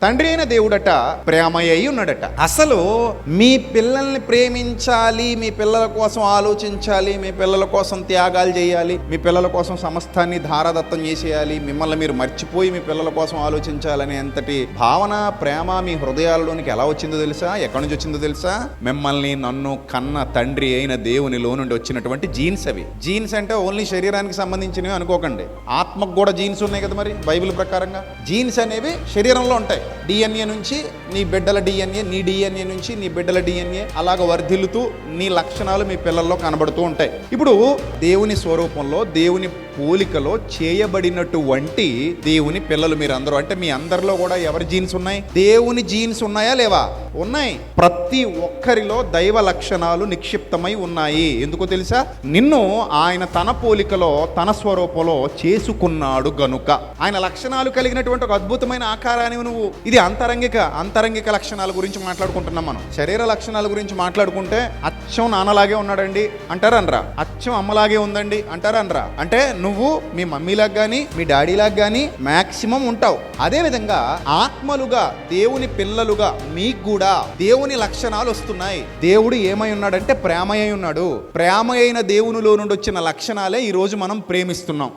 తండ్రి అయిన దేవుడట ప్రేమయ్య అయి ఉన్నాడట. అసలు మీ పిల్లల్ని ప్రేమించాలి, మీ పిల్లల కోసం ఆలోచించాలి, మీ పిల్లల కోసం త్యాగాలు చేయాలి, మీ పిల్లల కోసం సమస్తాన్ని ధారాదత్తం చేసేయాలి, మిమ్మల్ని మీరు మర్చిపోయి మీ పిల్లల కోసం ఆలోచించాలనే అంతటి భావన, ప్రేమ మీ హృదయాలలోనికి ఎలా వచ్చిందో తెలుసా? ఎక్కడి నుంచి వచ్చిందో తెలుసా? మిమ్మల్ని నన్ను కన్న తండ్రి అయిన దేవునిలో నుండి వచ్చినటువంటి జీన్స్ అవి. జీన్స్ అంటే ఓన్లీ శరీరానికి సంబంధించినవి అనుకోకండి, ఆత్మకు కూడా జీన్స్ ఉన్నాయి కదా. మరి బైబిల్ ప్రకారంగా జీన్స్ అనేవి శరీరంలో ఉంటాయి. డిఎన్ఏ నుంచి నీ బిడ్డల డిఎన్ఏ, నీ డిఎన్ఏ నుంచి నీ బిడ్డల డిఎన్ఏ అలాగ వర్ధిల్లుతూ నీ లక్షణాలు మీ పిల్లల్లో కనబడుతూ ఉంటాయి. ఇప్పుడు దేవుని స్వరూపంలో, దేవుని పోలికలో చేయబడినటువంటి దేవుని పిల్లలు మీరందరూ. అంటే మీ అందరిలో కూడా ఎవరి జీన్స్ ఉన్నాయి? దేవుని జీన్స్ ఉన్నాయా లేవా? ఉన్నాయి. ప్రతి ఒక్కరిలో దైవ లక్షణాలు నిక్షిప్తమై ఉన్నాయి. ఎందుకో తెలుసా? నిన్ను ఆయన తన పోలికలో, తన స్వరూపంలో చేసుకున్నాడు గనుక. ఆయన లక్షణాలు కలిగినటువంటి ఒక అద్భుతమైన ఆకారాన్ని నువ్వు, ఇది అంతరంగిక లక్షణాల గురించి మాట్లాడుకుంటున్నాం మనం. శరీర లక్షణాల గురించి మాట్లాడుకుంటే అచ్చం నాన్నలాగే ఉన్నాడండి అంటారనరా, అచ్చం అమ్మలాగే ఉందండి అంటారనరా. అంటే నువ్వు మీ మమ్మీలాగా కానీ మీ డాడీలాగా కానీ మాక్సిమం ఉంటావు. అదేవిధంగా ఆత్మలుగా, దేవుని పిల్లలుగా మీకు కూడా దేవుని లక్షణాలు వస్తున్నాయి. దేవుడు ఏమై ఉన్నాడంటే ప్రేమ అయి ఉన్నాడు. ప్రేమ అయిన దేవునిలో నుండి వచ్చిన లక్షణాలే ఈరోజు మనం ప్రేమిస్తున్నాం.